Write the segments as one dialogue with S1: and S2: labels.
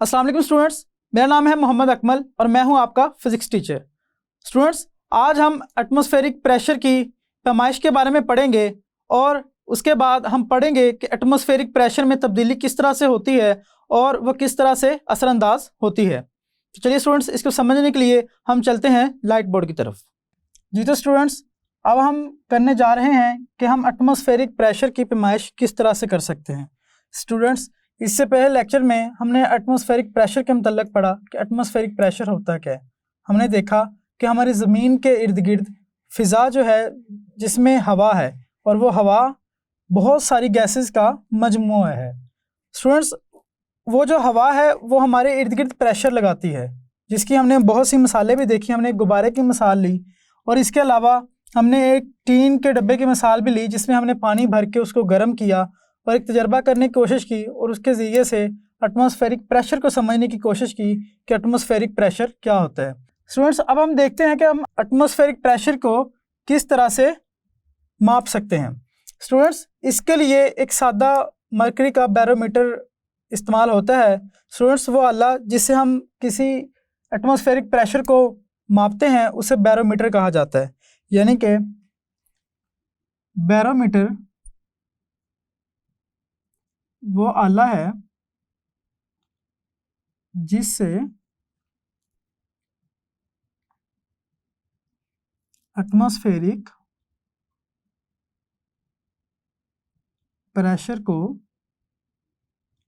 S1: अस्सलाम वालेकुम स्टूडेंट्स, मेरा नाम है मोहम्मद अकमल और मैं हूं आपका फिज़िक्स टीचर। स्टूडेंट्स, आज हम एटमॉस्फेरिक प्रेशर की पैमाइश के बारे में पढ़ेंगे और उसके बाद हम पढ़ेंगे कि एटमॉस्फेरिक प्रेशर में तब्दीली किस तरह से होती है और वह किस तरह से असरअंदाज होती है। तो चलिए स्टूडेंट्स, इसको समझने के लिए हम चलते हैं लाइट बोर्ड की तरफ। जी तो स्टूडेंट्स, अब हम करने जा रहे हैं कि हम एटमॉस्फेरिक प्रेशर की पैमाइश किस तरह से कर सकते हैं। स्टूडेंट्स, इससे पहले लेक्चर में हमने एटमॉस्फेरिक प्रेशर के मतलब पढ़ा कि एटमॉस्फेरिक प्रेशर होता क्या है। हमने देखा कि हमारी ज़मीन के इर्द गिर्द फ़िज़ा जो है जिसमें हवा है और वो हवा बहुत सारी गैसेस का मजमूआ है। स्टूडेंट्स, वो जो हवा है वो हमारे इर्द गिर्द प्रेशर लगाती है, जिसकी हमने बहुत सी मिसालें भी देखी। हमने एक गुब्बारे की मिसाल ली और इसके अलावा हमने एक टीन के डब्बे की मिसाल भी ली जिसमें हमने पानी भर के उसको गर्म किया और एक तजर्बा करने की कोशिश की और उसके ज़रिए से एटमॉस्फेरिक प्रेशर को समझने की कोशिश की कि एटमॉस्फेरिक प्रेशर क्या होता है। स्टूडेंट्स, अब हम देखते हैं कि हम एटमॉस्फेरिक प्रेशर को किस तरह से माप सकते हैं। स्टूडेंट्स, इसके लिए एक सादा मरकरी का बैरोमीटर इस्तेमाल होता है। स्टूडेंट्स, वो आला जिससे हम किसी एटमॉस्फेरिक प्रेशर को मापते हैं उसे बैरोमीटर कहा जाता है। यानी कि बैरोमीटर वो आला है जिससे एटमॉस्फेरिक प्रेशर को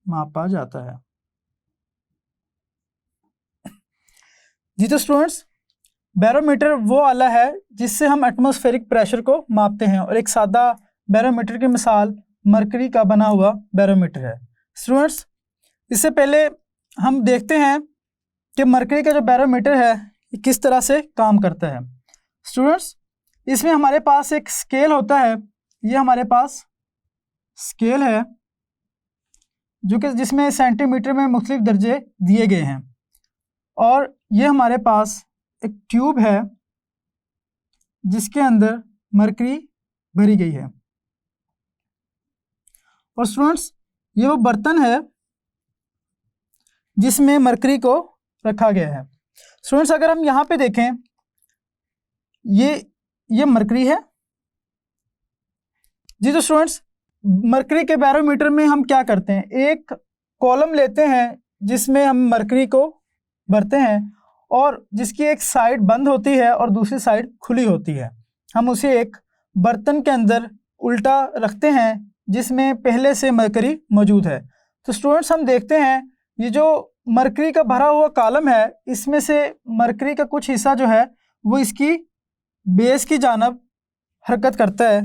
S1: मापा जाता है। जी तो स्टूडेंट्स, बैरोमीटर वो आला है जिससे हम एटमॉस्फेरिक प्रेशर को मापते हैं और एक सादा बैरोमीटर की मिसाल मरकरी का बना हुआ बैरोमीटर है। स्टूडेंट्स, इससे पहले हम देखते हैं कि मरकरी का जो बैरोमीटर है ये किस तरह से काम करता है। स्टूडेंट्स, इसमें हमारे पास एक स्केल होता है। ये हमारे पास स्केल है जो कि जिसमें सेंटीमीटर में मुख्तलिफ दर्जे दिए गए हैं और ये हमारे पास एक ट्यूब है जिसके अंदर मरकरी भरी गई है। और स्टूडेंट्स, ये वो बर्तन है जिसमें मरकरी को रखा गया है। स्टूडेंट्स, अगर हम यहाँ पे देखें, ये मरकरी है। जी तो स्टूडेंट्स, मरकरी के बैरोमीटर में हम क्या करते हैं, एक कॉलम लेते हैं जिसमें हम मरकरी को भरते हैं और जिसकी एक साइड बंद होती है और दूसरी साइड खुली होती है। हम उसे एक बर्तन के अंदर उल्टा रखते हैं जिसमें पहले से मरकरी मौजूद है। तो स्टूडेंट्स, हम देखते हैं ये जो मरकरी का भरा हुआ कॉलम है इसमें से मरकरी का कुछ हिस्सा जो है वो इसकी बेस की जानब हरकत करता है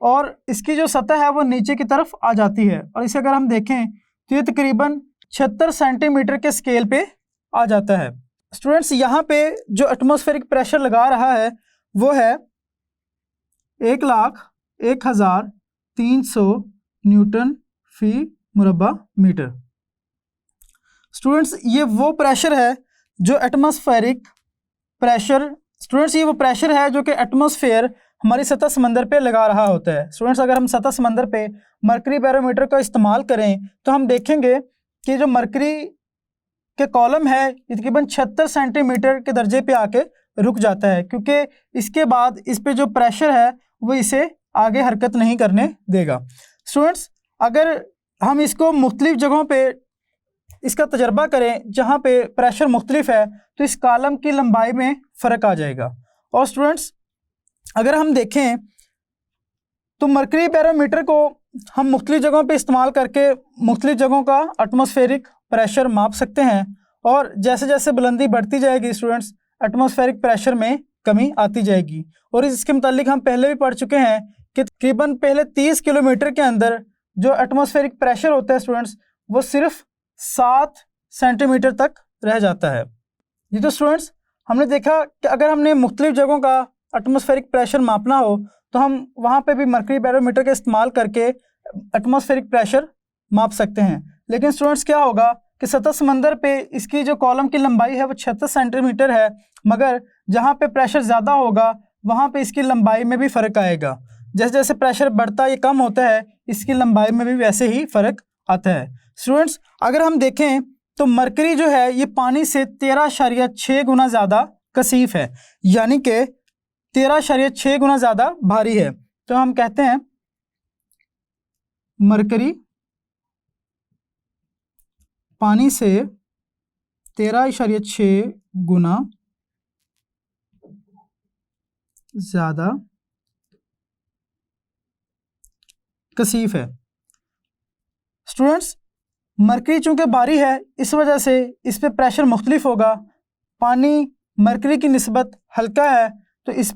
S1: और इसकी जो सतह है वो नीचे की तरफ आ जाती है और इसे अगर हम देखें तो ये तकरीबन 76 सेंटीमीटर के स्केल पे आ जाता है। स्टूडेंट्स, यहाँ पे जो एटमॉस्फेरिक प्रेशर लगा रहा है वो है 1,01,300 न्यूटन फी मुरबा मीटर। स्टूडेंट्स, ये वो प्रेशर है जो एटमॉस्फेरिक प्रेशर ये वो प्रेशर है जो कि एटमॉस्फेयर हमारी सतह समंदर पे लगा रहा होता है। स्टूडेंट्स, अगर हम सतह समंदर पे मरकरी बैरोमीटर का इस्तेमाल करें तो हम देखेंगे कि जो मरकरी के कॉलम है ये तकरीबन 76 सेंटीमीटर के दर्जे पे आके रुक जाता है, क्योंकि इसके बाद इस पे जो प्रेशर है वो इसे आगे हरकत नहीं करने देगा। स्टूडेंट्स, अगर हम इसको मुख्तलिफ जगहों पे इसका तजर्बा करें जहाँ पे प्रेशर मुख्तलिफ है तो इस कॉलम की लंबाई में फ़र्क आ जाएगा। और स्टूडेंट्स, अगर हम देखें तो मरकरी बैरोमीटर को हम मुख्तलिफ जगहों पे इस्तेमाल करके मुख्तलिफ जगहों का एटमॉस्फेरिक प्रेशर माप सकते हैं और जैसे जैसे बुलंदी बढ़ती जाएगी स्टूडेंट्स, एटमॉस्फेरिक प्रेशर में कमी आती जाएगी। और इसके मुतालिक हम पहले भी पढ़ चुके हैं कि तकरीबन पहले 30 किलोमीटर के अंदर जो एटमॉस्फेरिक प्रेशर होता है स्टूडेंट्स वो सिर्फ 7 सेंटीमीटर तक रह जाता है। ये तो स्टूडेंट्स, हमने देखा कि अगर हमने मुख्तलिफ जगहों का एटमॉस्फेरिक प्रेशर मापना हो तो हम वहाँ पे भी मरकरी बैरोमीटर का इस्तेमाल करके एटमॉस्फेरिक प्रेशर माप सकते हैं। लेकिन स्टूडेंट्स, क्या होगा कि सतह समंदर पे इसकी जो कॉलम की लंबाई है वो 36 सेंटीमीटर है, मगर जहाँ पे प्रेशर ज़्यादा होगा वहाँ पे इसकी लंबाई में भी फ़र्क आएगा। जैसे जैसे प्रेशर बढ़ता या कम होता है इसकी लंबाई में भी वैसे ही फ़र्क आता है। स्टूडेंट्स, अगर हम देखें तो मरकरी जो है ये पानी से 13.6 गुना ज़्यादा कसीफ है, यानी कि 13.6 गुना ज़्यादा भारी है। तो हम कहते हैं मरकरी पानी से 13.6 गुना ज़्यादा कसीफ है। स्टूडेंट्स, मरकरी चूंकि भारी है इस वजह से इस पे प्रेशर मुख्तलिफ होगा। पानी मरकरी की निस्बत हल्का है तो इस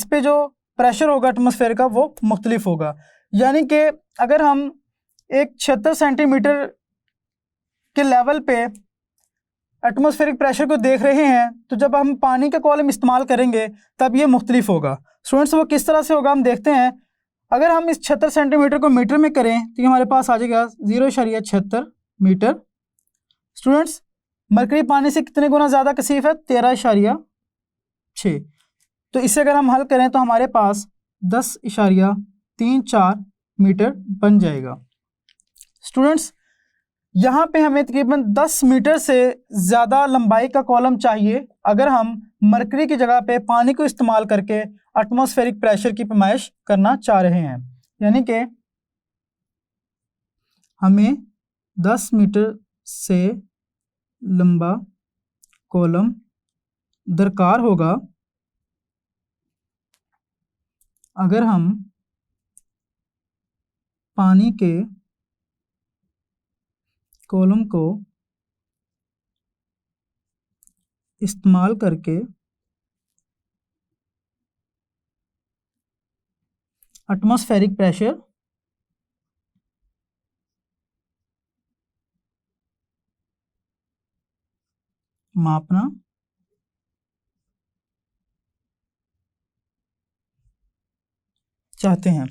S1: पे जो प्रेशर होगा एटमॉस्फेयर का वो मुख्तलिफ होगा। यानी कि अगर हम एक 76 सेंटीमीटर के लेवल पे एटमॉस्फेरिक प्रेशर को देख रहे हैं तो जब हम पानी का कॉलम इस्तेमाल करेंगे तब ये मुख्तलिफ होगा। स्टूडेंट्स, वो किस तरह से होगा हम देखते हैं। अगर हम इस 76 सेंटीमीटर को मीटर में करें तो ये हमारे पास आ जाएगा 0.76 मीटर। स्टूडेंट्स, मरकरी पानी से कितने गुना ज़्यादा कसीफ है? 13.6। तो इसे अगर हम हल करें तो हमारे पास 10.34 मीटर बन जाएगा। स्टूडेंट्स, यहाँ पे हमें तकरीबन 10 मीटर से ज़्यादा लंबाई का कॉलम चाहिए अगर हम मरकरी की जगह पे पानी को इस्तेमाल करके एटमॉस्फेरिक प्रेशर की पैमाइश करना चाह रहे हैं। यानी कि हमें 10 मीटर से लंबा कॉलम दरकार होगा अगर हम पानी के कॉलम को इस्तेमाल करके एटमॉस्फेरिक प्रेशर मापना चाहते हैं।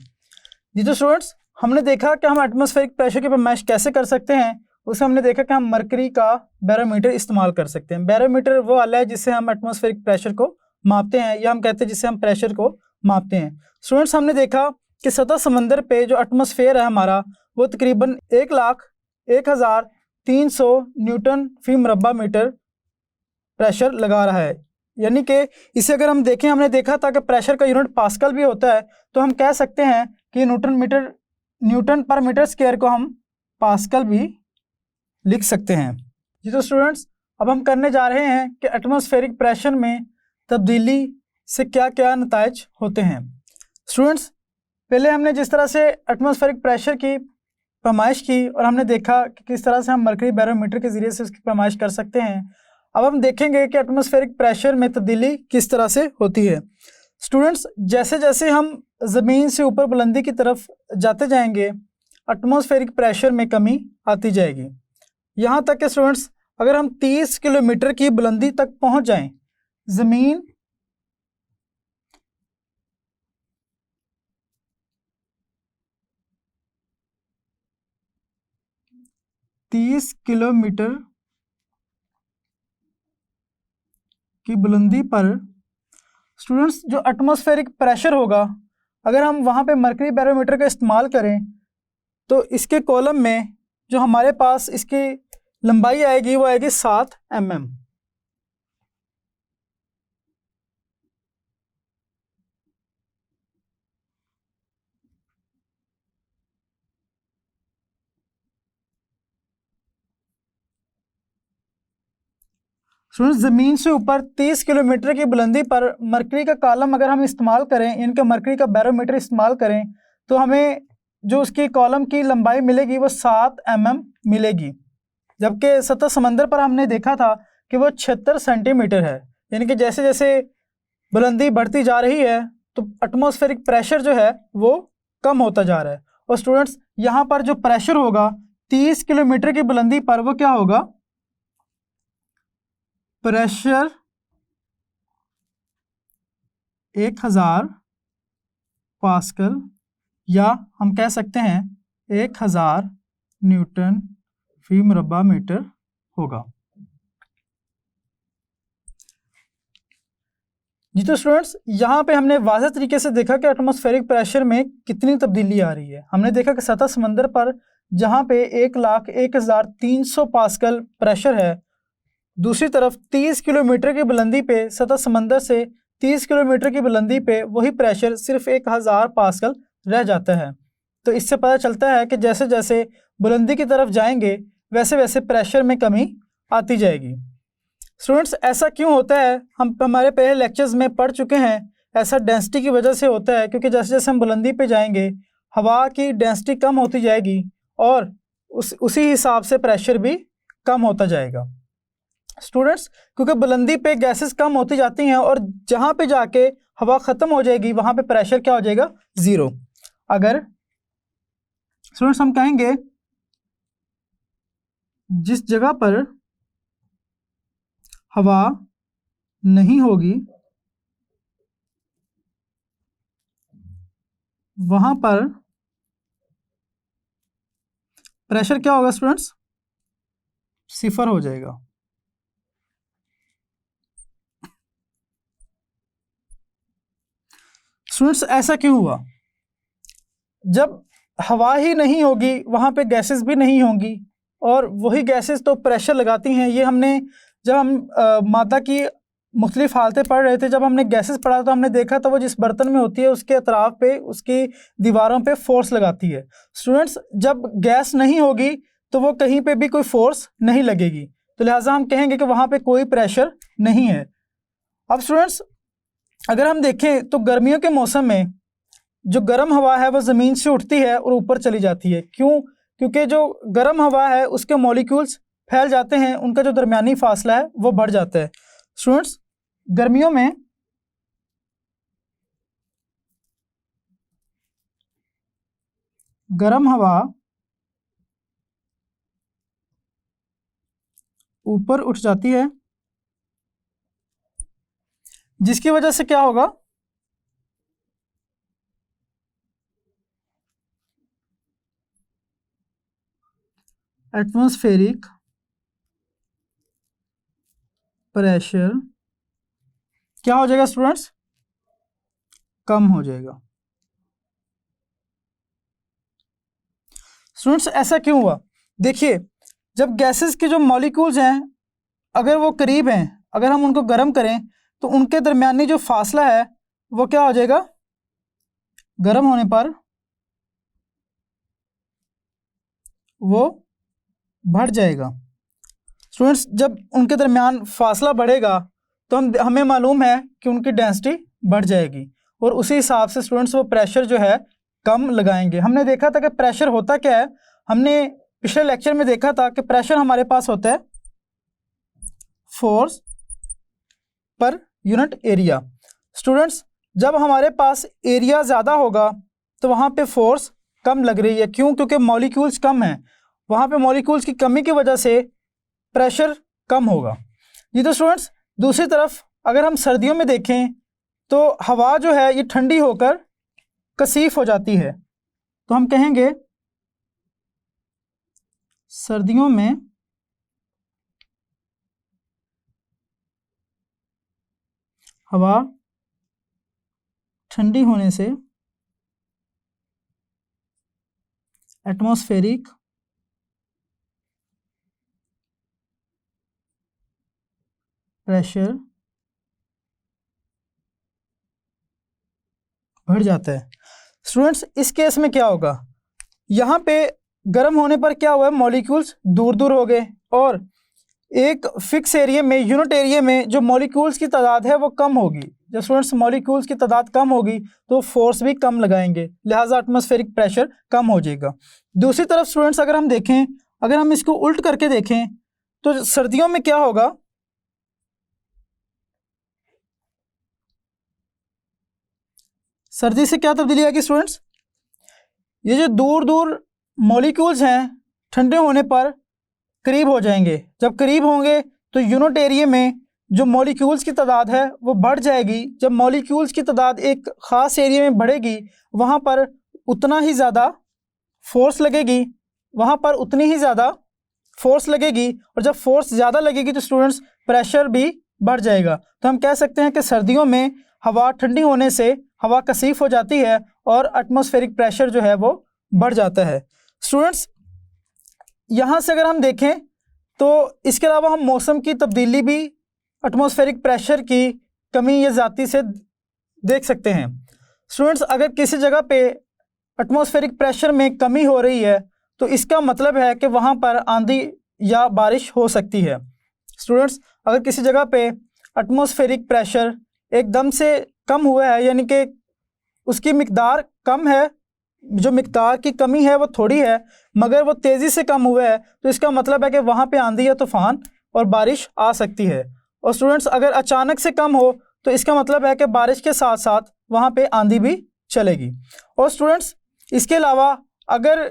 S1: जी तो स्टूडेंट्स, हमने देखा कि हम एटमॉस्फेरिक प्रेशर की पैमाइश कैसे कर सकते हैं। उसमें हमने देखा कि हम मरकरी का बैरोमीटर इस्तेमाल कर सकते हैं। बैरोमीटर वो आला है जिससे हम एटमॉस्फेरिक प्रेशर को मापते हैं, या हम कहते हैं जिससे हम प्रेशर को मापते हैं। स्टूडेंट्स, हमने देखा कि सतह समंदर पे जो एटमॉस्फेयर है हमारा वो तकरीबन 1,01,300 न्यूटन फी मुरब्बा मीटर प्रेशर लगा रहा है। यानी कि इसे अगर हम देखें, हमने देखा था कि प्रेशर का यूनिट पास्कल भी होता है, तो हम कह सकते हैं कि न्यूटन पर मीटर स्क्वायर को हम पास्कल भी लिख सकते हैं। जी तो स्टूडेंट्स, अब हम करने जा रहे हैं कि एटमॉस्फेरिक प्रेशर में तब्दीली से क्या क्या नताइज होते हैं। स्टूडेंट्स, पहले हमने जिस तरह से एटमॉस्फेरिक प्रेशर की पैमाइश की और हमने देखा कि किस तरह से हम मरकरी बैरोमीटर के ज़रिए से उसकी पैमाइश कर सकते हैं। अब हम देखेंगे कि एटमॉस्फेरिक प्रेशर में तब्दीली किस तरह से होती है। स्टूडेंट्स, जैसे जैसे हम ज़मीन से ऊपर बुलंदी की तरफ जाते जाएंगे एटमॉस्फेरिक प्रेशर में कमी आती जाएगी। यहाँ तक कि स्टूडेंट्स, अगर हम 30 किलोमीटर की बुलंदी तक पहुँच जाएं, ज़मीन 30 किलोमीटर की बुलंदी पर स्टूडेंट्स जो एटमॉस्फेरिक प्रेशर होगा, अगर हम वहाँ पे मरकरी बैरोमीटर का इस्तेमाल करें तो इसके कॉलम में जो हमारे पास इसकी लंबाई आएगी वो आएगी 7 mm। स्टूडेंट्स, ज़मीन से ऊपर 30 किलोमीटर की बुलंदी पर मरकरी का कॉलम अगर हम इस्तेमाल करें, इनका मरकरी का बैरोमीटर इस्तेमाल करें, तो हमें जो उसकी कॉलम की लंबाई मिलेगी वो 7 mm मिलेगी। जबकि सतह समंदर पर हमने देखा था कि वो 76 सेंटीमीटर है। यानी कि जैसे जैसे बुलंदी बढ़ती जा रही है तो एटमॉस्फेरिक प्रेशर जो है वो कम होता जा रहा है। और स्टूडेंट्स, यहाँ पर जो प्रेशर होगा 30 किलोमीटर की बुलंदी पर वो क्या होगा? प्रेशर 1000 पास्कल, या हम कह सकते हैं 1000 न्यूटन फी मुरब्बा मीटर होगा। जी तो स्टूडेंट्स, यहाँ पे हमने वाज़ेह तरीके से देखा कि एटमॉस्फेरिक प्रेशर में कितनी तब्दीली आ रही है। हमने देखा कि सतह समंदर पर जहाँ पे 1,01,300 पास्कल प्रेशर है, दूसरी तरफ 30 किलोमीटर की बुलंदी पे सतह समंदर से 30 किलोमीटर की बुलंदी पे वही प्रेशर सिर्फ 1,000 पास्कल रह जाता है। तो इससे पता चलता है कि जैसे जैसे बुलंदी की तरफ जाएंगे वैसे वैसे प्रेशर में कमी आती जाएगी। स्टूडेंट्स, ऐसा क्यों होता है? हम हमारे पहले लेक्चर्स में पढ़ चुके हैं। ऐसा डेंसिटी की वजह से होता है, क्योंकि जैसे जैसे हम बुलंदी पे जाएंगे हवा की डेंसिटी कम होती जाएगी और उसी हिसाब से प्रेशर भी कम होता जाएगा। स्टूडेंट्स, क्योंकि बुलंदी पे गैसेस कम होती जाती हैं और जहाँ पे जाके हवा ख़त्म हो जाएगी वहाँ पे प्रेशर क्या हो जाएगा? 0। अगर स्टूडेंट्स हम कहेंगे जिस जगह पर हवा नहीं होगी वहां पर प्रेशर क्या होगा स्टूडेंट्स? 0 हो जाएगा। स्टूडेंट्स, ऐसा क्यों हुआ? जब हवा ही नहीं होगी वहां पे गैसेस भी नहीं होंगी और वही गैसेस तो प्रेशर लगाती हैं। ये हमने जब हम मादा की मुख्तलिफ हालतें पढ़ रहे थे, जब हमने गैसेस पढ़ा तो हमने देखा था वो जिस बर्तन में होती है उसके अतराफ पे उसकी दीवारों पे फोर्स लगाती है। स्टूडेंट्स, जब गैस नहीं होगी तो वो कहीं पे भी कोई फोर्स नहीं लगेगी, तो लिहाजा हम कहेंगे कि वहाँ पे कोई प्रेशर नहीं है। अब स्टूडेंट्स, अगर हम देखें तो गर्मियों के मौसम में जो गर्म हवा है वो ज़मीन से उठती है और ऊपर चली जाती है। क्यों? क्योंकि जो गर्म हवा है उसके मॉलिक्यूल्स फैल जाते हैं, उनका जो दरमियानी फासला है वो बढ़ जाता है। स्टूडेंट्स, गर्मियों में गर्म हवा ऊपर उठ जाती है, जिसकी वजह से क्या होगा? एटमॉस्फेरिक प्रेशर क्या हो जाएगा स्टूडेंट्स? कम हो जाएगा। स्टूडेंट्स, ऐसा क्यों हुआ? देखिए, जब गैसेस के जो मॉलिक्यूल्स हैं अगर वो करीब हैं, अगर हम उनको गर्म करें तो उनके दरमियानी जो फासला है वो क्या हो जाएगा? गर्म होने पर वो बढ़ जाएगा। स्टूडेंट्स, जब उनके दरमियान फासला बढ़ेगा तो हमें मालूम है कि उनकी डेंसिटी बढ़ जाएगी और उसी हिसाब से स्टूडेंट्स वो प्रेशर जो है कम लगाएंगे। हमने देखा था कि प्रेशर होता क्या है, हमने पिछले लेक्चर में देखा था कि प्रेशर हमारे पास होता है force per unit area. Students, जब हमारे पास एरिया ज़्यादा होगा तो वहाँ पे फोर्स कम लग रही है। क्यों? क्योंकि मॉलिक्यूल्स कम हैं, वहाँ पे मॉलिक्यूल्स की कमी की वजह से प्रेशर कम होगा। ये तो स्टूडेंट्स, दूसरी तरफ अगर हम सर्दियों में देखें तो हवा जो है ये ठंडी होकर कसीफ हो जाती है, तो हम कहेंगे सर्दियों में हवा ठंडी होने से एटमॉस्फेरिक प्रेशर बढ़ जाता है। स्टूडेंट्स, इस केस में क्या होगा? यहाँ पे गर्म होने पर क्या हुआ है? मॉलिक्यूल्स दूर दूर हो गए और एक फिक्स एरिया में, यूनिट एरिया में जो मॉलिक्यूल्स की तादाद है वो कम होगी। जब स्टूडेंट्स मॉलिक्यूल्स की तादाद कम होगी तो फोर्स भी कम लगाएंगे, लिहाजा एटमॉस्फेरिक प्रेशर कम हो जाएगा। दूसरी तरफ स्टूडेंट्स अगर हम देखें, अगर हम इसको उल्ट करके देखें तो सर्दियों में क्या होगा? सर्दी से क्या तब्दीली आएगी स्टूडेंट्स? ये जो दूर दूर मॉलिक्यूल्स हैं ठंडे होने पर करीब हो जाएंगे। जब करीब होंगे तो यूनिट एरिया में जो मॉलिक्यूल्स की तादाद है वो बढ़ जाएगी। जब मॉलिक्यूल्स की तादाद एक ख़ास एरिया में बढ़ेगी वहाँ पर उतना ही ज़्यादा फोर्स लगेगी, वहाँ पर उतनी ही ज़्यादा फोर्स लगेगी और जब फोर्स ज़्यादा लगेगी तो स्टूडेंट्स प्रेशर भी बढ़ जाएगा। तो हम कह सकते हैं कि सर्दियों में हवा ठंडी होने से हवा कसीफ हो जाती है और एटमॉस्फेरिक प्रेशर जो है वो बढ़ जाता है। स्टूडेंट्स, यहाँ से अगर हम देखें तो इसके अलावा हम मौसम की तब्दीली भी एटमॉस्फेरिक प्रेशर की कमी या ज़्यादती से देख सकते हैं। स्टूडेंट्स, अगर किसी जगह पे एटमॉस्फेरिक प्रेशर में कमी हो रही है तो इसका मतलब है कि वहाँ पर आंधी या बारिश हो सकती है। स्टूडेंट्स, अगर किसी जगह पे एटमॉस्फेरिक प्रेशर एकदम से कम हुआ है, यानी कि उसकी मिकदार कम है, जो मिकदार की कमी है वो थोड़ी है मगर वो तेज़ी से कम हुआ है, तो इसका मतलब है कि वहाँ पे आंधी या तूफ़ान और बारिश आ सकती है। और स्टूडेंट्स, अगर अचानक से कम हो तो इसका मतलब है कि बारिश के साथ साथ वहाँ पे आंधी भी चलेगी। और स्टूडेंट्स, इसके अलावा अगर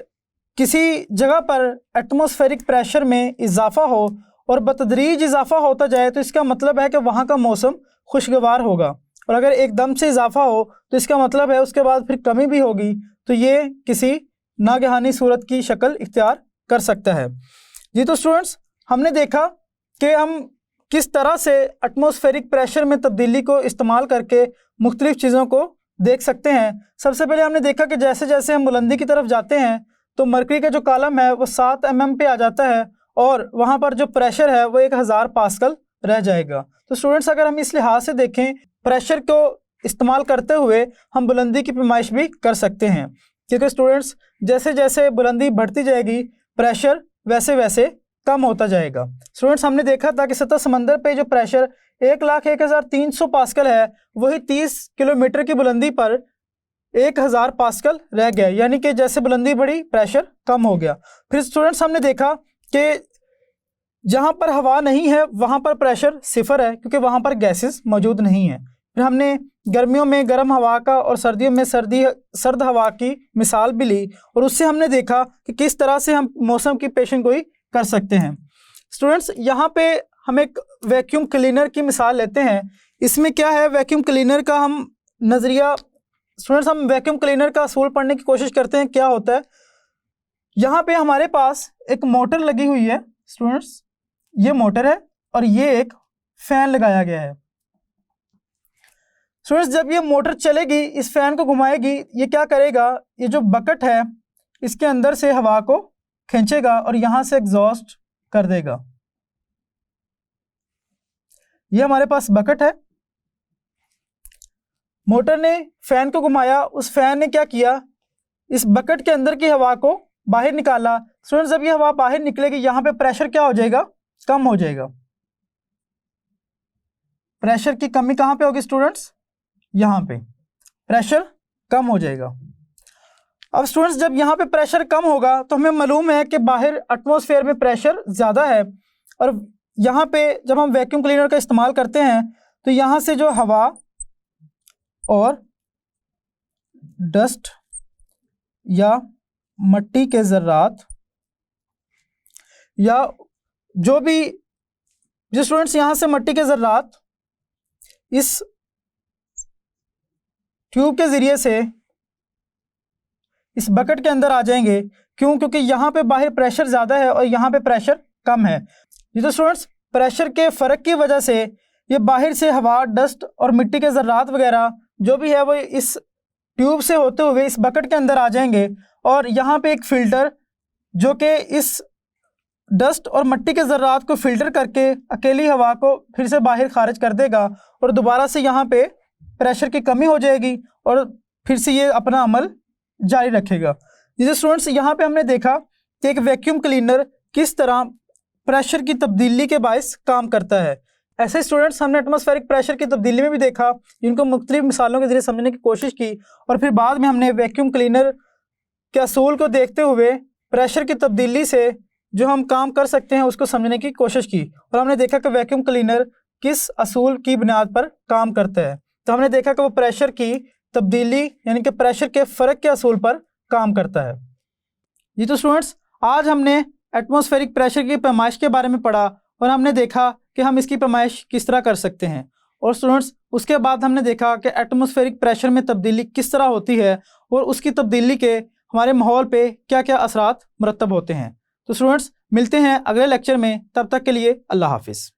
S1: किसी जगह पर एटमॉस्फेरिक प्रेशर में इजाफा हो और बतदरीज इजाफा होता जाए तो इसका मतलब है कि वहाँ का मौसम खुशगवार होगा। और अगर एकदम से इजाफा हो तो इसका मतलब है उसके बाद फिर कमी भी होगी, तो ये किसी नागहानी सूरत की शक्ल इख्तियार कर सकता है। जी तो स्टूडेंट्स, हमने देखा कि हम किस तरह से एटमॉस्फेरिक प्रेशर में तब्दीली को इस्तेमाल करके मुख्तलिफ़ चीज़ों को देख सकते हैं। सबसे पहले हमने देखा कि जैसे जैसे हम बुलंदी की तरफ जाते हैं तो मरकरी का जो कॉलम है वो 7 mm पे आ जाता है और वहाँ पर जो प्रेशर है वो 1000 पास्कल रह जाएगा। तो स्टूडेंट्स, अगर हम इस लिहाज से देखें, प्रेशर को इस्तेमाल करते हुए हम बुलंदी की पैमाइश भी कर सकते हैं, क्योंकि स्टूडेंट्स जैसे जैसे बुलंदी बढ़ती जाएगी प्रेशर वैसे वैसे कम होता जाएगा। स्टूडेंट्स, हमने देखा था कि सतह समंदर पे जो प्रेशर 1,01,300 पास्कल है वही 30 किलोमीटर की बुलंदी पर 1000 पास्कल रह गया, यानी कि जैसे बुलंदी बढ़ी प्रेशर कम हो गया। फिर स्टूडेंट्स, हमने देखा कि जहाँ पर हवा नहीं है वहाँ पर प्रेशर 0 है, क्योंकि वहाँ पर गैसेस मौजूद नहीं है। फिर हमने गर्मियों में गर्म हवा का और सर्दियों में सर्द हवा की मिसाल भी ली और उससे हमने देखा कि किस तरह से हम मौसम की पेशन गोई कर सकते हैं। स्टूडेंट्स, यहाँ पे हम एक वैक्यूम क्लीनर की मिसाल लेते हैं। इसमें क्या है, वैक्यूम क्लीनर का हम नज़रिया, स्टूडेंट्स हम वैक्यूम क्लीनर का असूल पढ़ने की कोशिश करते हैं। क्या होता है, यहाँ पे हमारे पास एक मोटर लगी हुई है। स्टूडेंट्स, ये मोटर है और ये एक फैन लगाया गया है। स्टूडेंट्स, जब ये मोटर चलेगी, इस फैन को घुमाएगी, ये क्या करेगा, ये जो बकेट है इसके अंदर से हवा को खींचेगा और यहाँ से एग्जॉस्ट कर देगा। ये हमारे पास बकेट है, मोटर ने फैन को घुमाया, उस फैन ने क्या किया, इस बकेट के अंदर की हवा को बाहर निकाला। स्टूडेंट्स, जब ये हवा बाहर निकलेगी यहाँ पे प्रेशर क्या हो जाएगा, कम हो जाएगा। प्रेशर की कमी कहाँ पे होगी स्टूडेंट्स, यहाँ पे प्रेशर कम हो जाएगा। अब स्टूडेंट्स, जब यहाँ पे प्रेशर कम होगा तो हमें मालूम है कि बाहर एटमॉस्फेयर में प्रेशर ज़्यादा है और यहाँ पे जब हम वैक्यूम क्लीनर का इस्तेमाल करते हैं तो यहाँ से जो हवा और डस्ट या मट्टी के ज़र्रात या जो स्टूडेंट्स यहाँ से मट्टी के ज़र्रात इस ट्यूब के ज़रिए से इस बकेट के अंदर आ जाएंगे। क्यों, क्योंकि यहाँ पे बाहर प्रेशर ज़्यादा है और यहाँ पे प्रेशर कम है। ये तो स्टूडेंट्स प्रेशर के फ़र्क की वजह से ये बाहर से हवा, डस्ट और मिट्टी के ज़र्रात वगैरह जो भी है वो इस ट्यूब से होते हुए इस बकेट के अंदर आ जाएंगे और यहाँ पे एक फ़िल्टर जो कि इस डस्ट और मिट्टी के ज़र्रात को फ़िल्टर करके अकेली हवा को फिर से बाहर खारिज कर देगा और दोबारा से यहाँ पे प्रेशर की कमी हो जाएगी और फिर से ये अपना अमल जारी रखेगा। जैसे स्टूडेंट्स, यहाँ पे हमने देखा कि एक वैक्यूम क्लीनर किस तरह प्रेशर की तब्दीली के बायस काम करता है। ऐसे स्टूडेंट्स, हमने एटमॉस्फेरिक प्रेशर की तब्दीली में भी देखा, जिनको मुख्तलिफ मिसालों के ज़रिए समझने की कोशिश की और फिर बाद में हमने वैक्यूम क्लीनर के असूल को देखते हुए प्रेशर की तब्दीली से जो हम काम कर सकते हैं उसको समझने की कोशिश की और हमने देखा कि वैक्यूम क्लीनर किस असूल की बुनियाद पर काम करता है। तो हमने देखा कि वो प्रेशर की तब्दीली यानी कि प्रेशर के फ़र्क के असूल पर काम करता है। ये तो स्टूडेंट्स, आज हमने एटमॉस्फेरिक प्रेशर की पैमाइश के बारे में पढ़ा और हमने देखा कि हम इसकी पैमाइश किस तरह कर सकते हैं। और स्टूडेंट्स, उसके बाद हमने देखा कि एटमॉस्फेरिक प्रेशर में तब्दीली किस तरह होती है और उसकी तब्दीली के हमारे माहौल पे क्या क्या असरात मुरतब होते हैं। तो स्टूडेंट्स, मिलते हैं अगले लेक्चर में, तब तक के लिए अल्लाह हाफिज़।